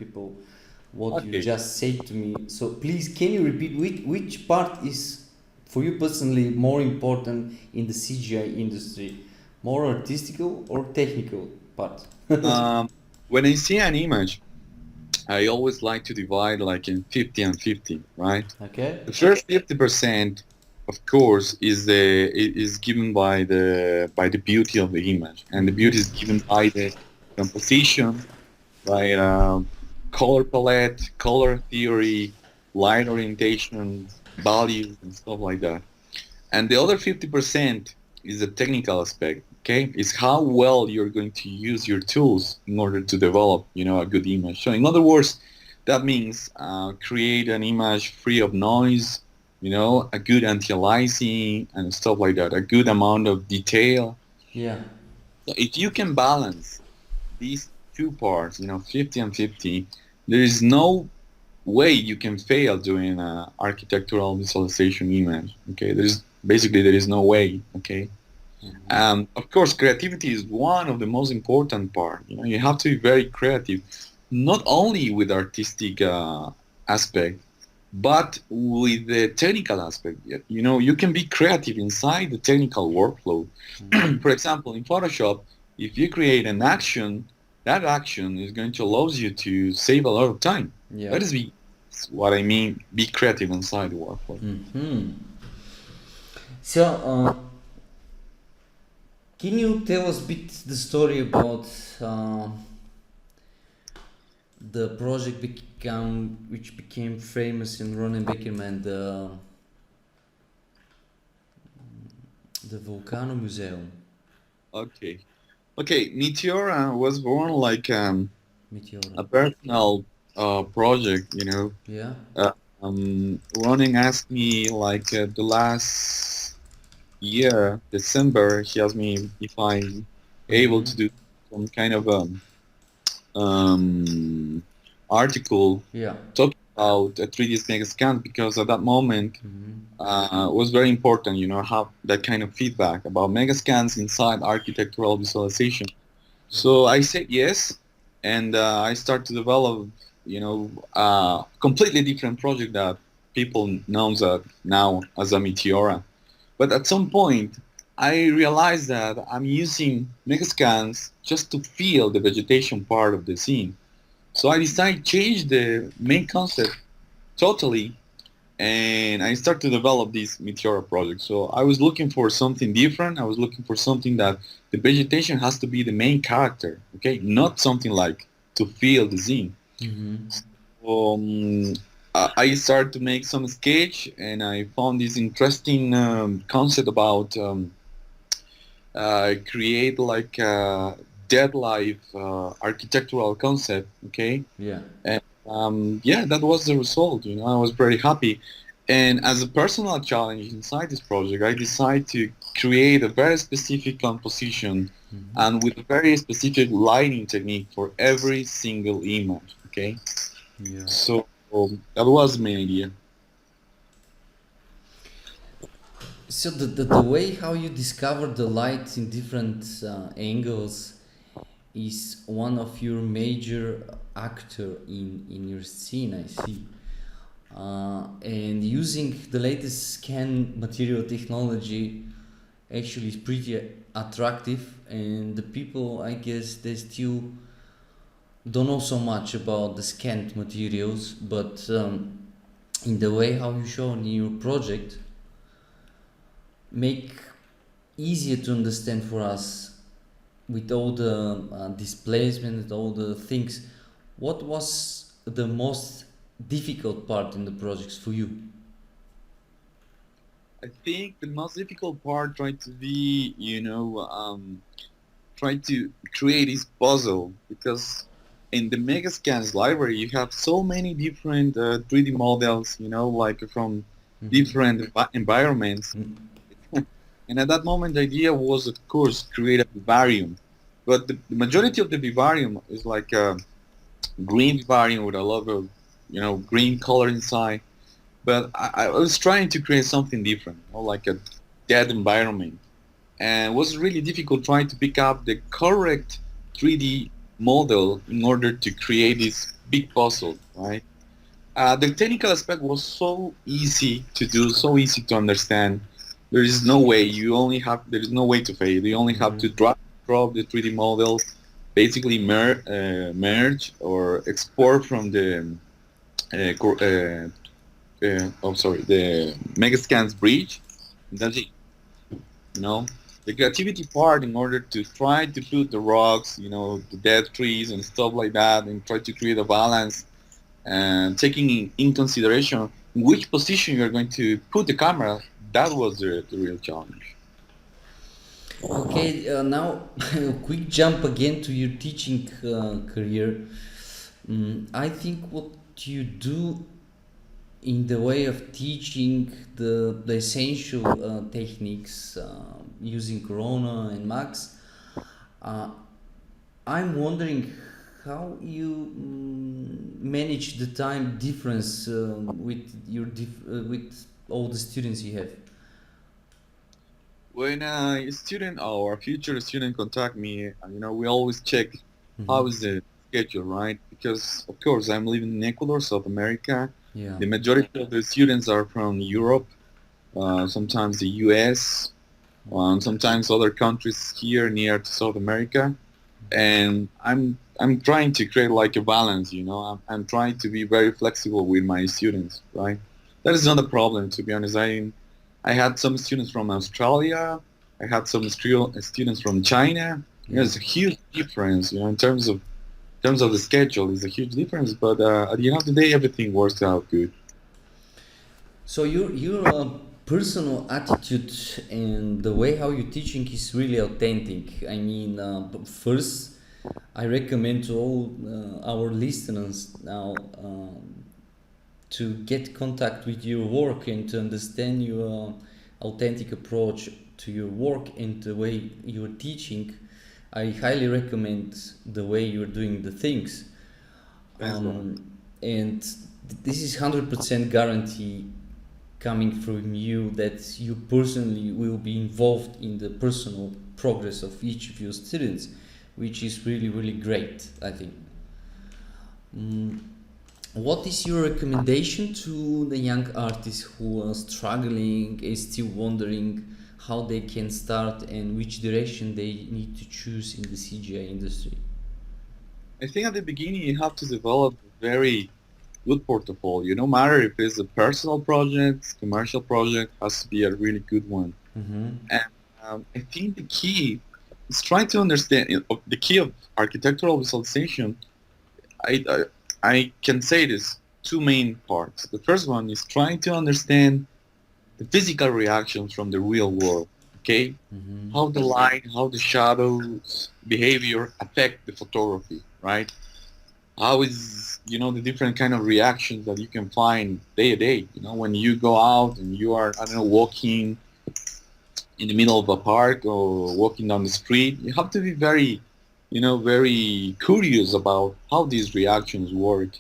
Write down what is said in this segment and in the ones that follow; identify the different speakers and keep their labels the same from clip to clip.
Speaker 1: people what you
Speaker 2: Okay.
Speaker 1: just said to me. So please, can you repeat which part is for you personally more important in the CGI industry, more artistical or technical part?
Speaker 2: Um, when I see an image, I always like to divide like in 50 and 50, right?
Speaker 1: Okay.
Speaker 2: The first 50%, of course, is given by the beauty of the image, and the beauty is given by the composition, by color palette, color theory, light orientation, values, and stuff like that. And the other 50% is the technical aspect, okay? Is how well you're going to use your tools in order to develop, a good image. So in other words, that means create an image free of noise, a good anti-aliasing and stuff like that, a good amount of detail.
Speaker 1: Yeah.
Speaker 2: So if you can balance these two parts, 50 and 50, there is no way you can fail doing an architectural visualization image. Okay, there is no way. Okay, of course, creativity is one of the most important part. You have to be very creative, not only with artistic aspect, but with the technical aspect. You can be creative inside the technical workflow. For example, in Photoshop, if you create an action, that action is going to allow you to save a lot of time.
Speaker 1: Yeah.
Speaker 2: That is what I mean. Be creative inside the workflow.
Speaker 1: So, can you tell us a bit the story about the project which became famous in Ronnie Beckerman, the Volcano Museum?
Speaker 2: Okay. Okay. Meteora was born like
Speaker 1: Meteora.
Speaker 2: a personal project.
Speaker 1: Yeah.
Speaker 2: Ronnie asked me like the last year, December. He asked me if I'm able to do some kind of um, article
Speaker 1: Yeah.
Speaker 2: talking about 3D mega scan because at that moment it was very important, have that kind of feedback about mega scans inside architectural visualization. So I said yes, and I started to develop, a completely different project that people knows that now as a Meteora. But at some point, I realized that I'm using megascans just to feel the vegetation part of the scene. So I decided to change the main concept totally, and I started to develop this Meteora project. So I was looking for something different. I was looking for something that the vegetation has to be the main character, okay? Not something like to feel the scene. Um, I started to make some sketch, and I found this interesting concept about create like a dead life architectural concept. Okay,
Speaker 1: Yeah.
Speaker 2: and yeah, that was the result. I was very happy. And as a personal challenge inside this project, I decided to create a very specific composition and with a very specific lighting technique for every single image. Okay,
Speaker 1: Yeah.
Speaker 2: so that was my idea.
Speaker 1: So the way how you discover the light in different angles is one of your major actor in your scene, I see. And using the latest scan material technology actually is pretty attractive, and the people, I guess, they still don't know so much about the scanned materials, but in the way how you show in your project make easier to understand for us with all the displacement and all the things. What was the most difficult part in the projects for you?
Speaker 2: I think the most difficult part tried to be, try to create this puzzle because in the Megascans library you have so many different 3D models, like from different environments. And at that moment, the idea was, of course, create a vivarium. But the majority of the vivarium is like a green vivarium with a lot of, green color inside. But I was trying to create something different, like a dead environment. And it was really difficult trying to pick up the correct 3D model in order to create this big puzzle, right? The technical aspect was so easy to do, so easy to understand. There is no way there is no way to fail. You only have to
Speaker 1: Mm-hmm.
Speaker 2: drop the 3D model, basically merge or export from the uh, cor- uh, the Megascans bridge. And that's it. You know, the creativity part in order to try to put the rocks, the dead trees and stuff like that, and try to create a balance and taking in consideration in which position you're going to put the camera. That was the real challenge.
Speaker 1: Okay, now a quick jump again to your teaching career. I think what you do in the way of teaching the essential techniques using Corona and Max, uh, I'm wondering how you manage the time difference with all the students you have.
Speaker 2: When a student or a future student contact me, we always check how is the schedule, right? Because of course I'm living in Ecuador, South America.
Speaker 1: Yeah.
Speaker 2: The majority of the students are from Europe, sometimes the US, sometimes other countries here near to South America. And I'm trying to create like a balance. I'm trying to be very flexible with my students, right? That is not a problem, to be honest. I had some students from Australia. I had some students from China.
Speaker 1: Yeah.
Speaker 2: It's a huge difference, in terms of the schedule. It's a huge difference, but at the end of the day, everything works out good.
Speaker 1: So your personal attitude and the way how you're teaching is really authentic. I mean, first, I recommend to all our listeners now to get contact with your work and to understand your authentic approach to your work and the way you're teaching. I highly recommend the way you're doing the things.
Speaker 2: Thanks, brother.
Speaker 1: And this is 100% guarantee coming from you that you personally will be involved in the personal progress of each of your students, which is really really great, I think. Mm, what is your recommendation to the young artists who are struggling and still wondering how they can start and which direction they need to choose in the CGI industry?
Speaker 2: I think at the beginning you have to develop a very good portfolio. No matter if it's a personal project, commercial project, has to be a really good one.
Speaker 1: Mm-hmm.
Speaker 2: And I think the key is trying to understand the key of architectural visualization. I, I I can say this two main parts. The first one is trying to understand the physical reactions from the real world. Okay,
Speaker 1: Mm-hmm.
Speaker 2: how the light, how the shadows, behavior affect the photography, right? How is the different kind of reactions that you can find day to day. When you go out and you are, I don't know, walking in the middle of a park or walking down the street, you have to be very curious about how these reactions work.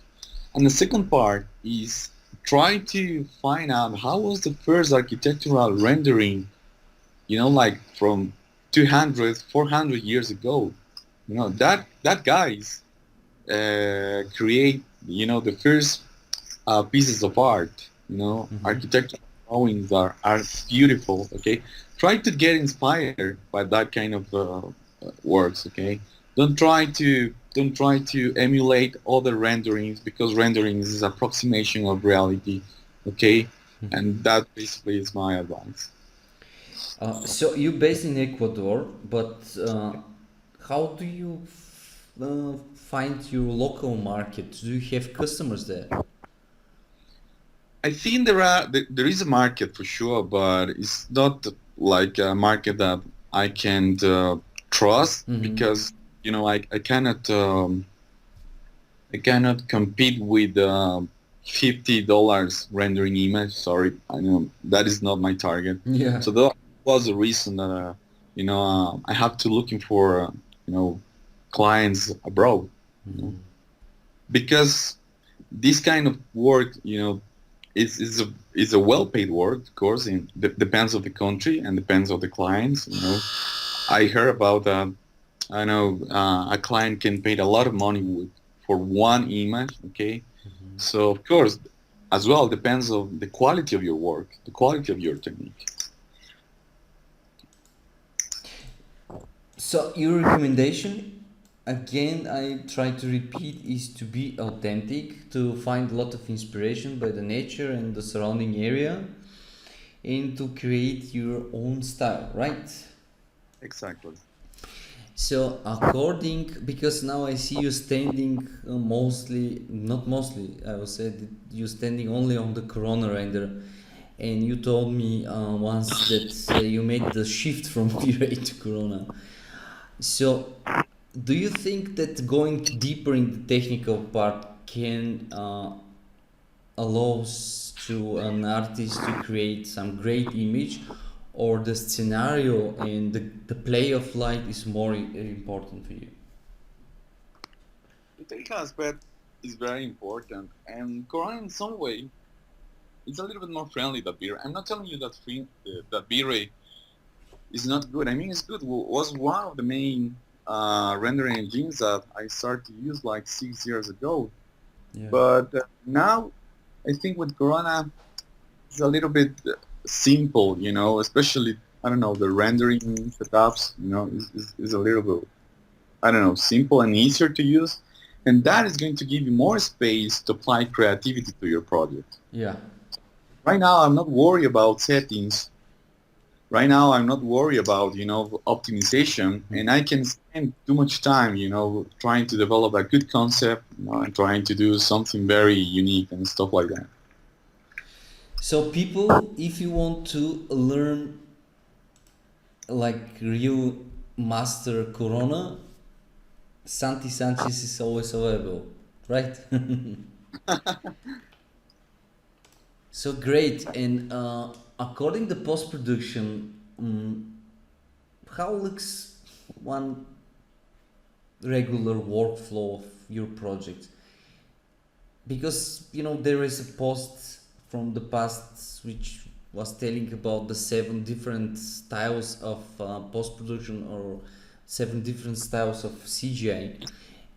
Speaker 2: And the second part is try to find out how was the first architectural rendering, like from 200, 400 years ago. That guys create, the first pieces of art.
Speaker 1: Mm-hmm.
Speaker 2: Architectural drawings are beautiful. Okay, try to get inspired by that kind of works. Okay, don't try to emulate other renderings because renderings is approximation of reality. Okay, and that basically is my advice.
Speaker 1: So you're based in Ecuador, but how do you find your local market? Do you have customers there?
Speaker 2: I think there is a market for sure, but it's not like a market that I can trust
Speaker 1: Mm-hmm.
Speaker 2: because I cannot compete with $50 rendering image. Sorry, I know that is not my target.
Speaker 1: Yeah.
Speaker 2: So that was the reason that I have to looking for clients abroad. You know, because this kind of work, is a well-paid work, of course. It depends of the country and depends of the clients. I heard about I know a client can pay a lot of money for one image, okay?
Speaker 1: Mhm.
Speaker 2: So of course, as well depends on the quality of your work, the quality of your technique.
Speaker 1: So your recommendation, again, I try to repeat, is to be authentic, to find a lot of inspiration by the nature and the surrounding area, and to create your own style, right?
Speaker 2: Exactly.
Speaker 1: So according, because now I see you standing mostly, not mostly, I would say that you standing only on the Corona render, and you told me once that you made the shift from V-Ray to Corona. So do you think that going deeper in the technical part can allows to an artist to create some great image, or the scenario and the play of light is more important for you?
Speaker 2: The technical aspect is very important, and Quran in some way it's a little bit more friendly than B-Ray. I'm not telling you that that B-Ray is not good. I mean, it's good. Was one of the main rendering engines that I started to use like 6 years ago.
Speaker 1: Yeah.
Speaker 2: But now I think with Corona it's a little bit simple, you know, especially I don't know the rendering setups, you know, is a little bit I don't know simple and easier to use, and that is going to give you more space to apply creativity to your project.
Speaker 1: Yeah.
Speaker 2: Right now, I'm not worried about settings. Right now, I'm not worried about optimization, and I can spend too much time, trying to develop a good concept, and trying to do something very unique and stuff like that.
Speaker 1: So people, if you want to learn like real master Corona, Santi Sanches is always available, right? So great. And according to post production, how looks one regular workflow of your project? Because there is a post from the past which was telling about the 7 different styles of post production, or 7 different styles of CGI,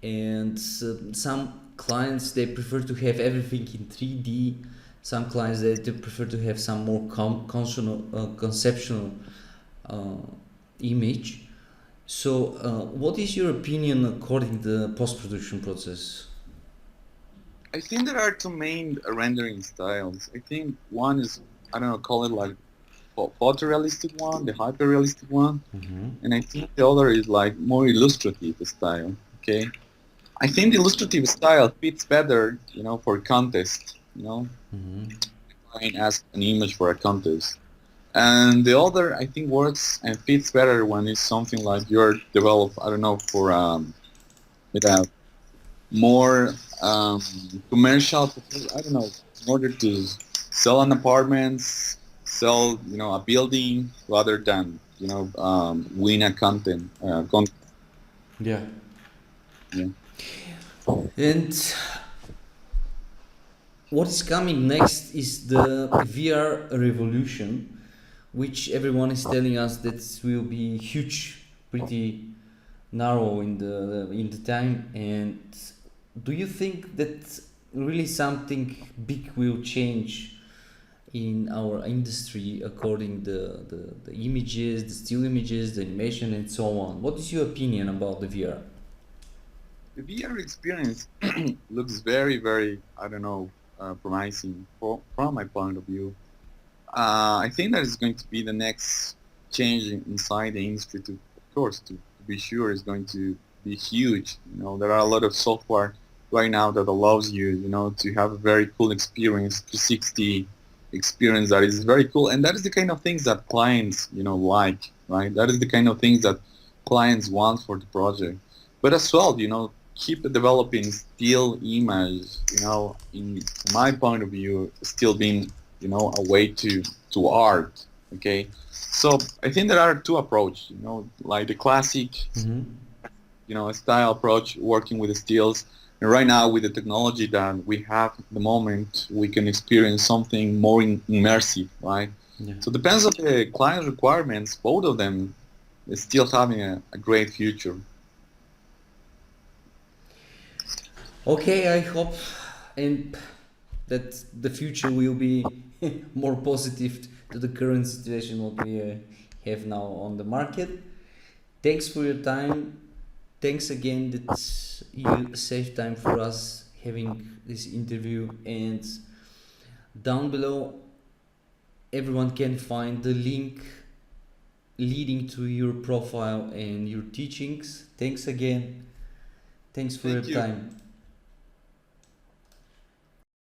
Speaker 1: and some clients they prefer to have everything in 3D. Some clients they prefer to have some more conceptual uh, image. So what is your opinion according to the post production process?
Speaker 2: I think there are two main rendering styles. I think one is, I don't know, call it like photorealistic one, the hyper-realistic one,
Speaker 1: Mm-hmm.
Speaker 2: and I think the other is like more illustrative style. Okay, I think the illustrative style fits better, for contest.
Speaker 1: Mm-hmm.
Speaker 2: Client asks an image for a contest. And the other, I think, works and fits better when it's something like you're developed, I don't know, for with a more commercial, I don't know, in order to sell an apartment, sell, a building, rather than, win a content.
Speaker 1: Yeah.
Speaker 2: Yeah.
Speaker 1: And what is coming next is the VR revolution, which everyone is telling us that will be huge, pretty narrow in the time. And do you think that really something big will change in our industry according the images, the still images, the animation, and so on? What is your opinion about the VR?
Speaker 2: The VR experience looks very, very, I don't know, promising from my point of view. I think that is going to be the next change inside the industry. Of course, to be sure, is going to be huge. There are a lot of software right now that allows you, to have a very cool experience, 360 experience that is very cool, and that is the kind of things that clients, like, right? That is the kind of things that clients want for the project. But as well, keep developing still image, in my point of view, still being a way to art. Okay, so I think there are two approaches. Like the classic,
Speaker 1: Mm-hmm.
Speaker 2: style approach, working with the stills. And right now, with the technology that we have at the moment, we can experience something more immersive, right?
Speaker 1: Yeah.
Speaker 2: So it depends on the client requirements. Both of them is still having a great future.
Speaker 1: Okay, I hope and that the future will be more positive to the current situation what we have now on the market. Thanks for your time. Thanks again that you saved time for us having this interview, and down below everyone can find the link leading to your profile and your teachings. Thanks again. Thanks for your
Speaker 2: Thank you.
Speaker 1: time.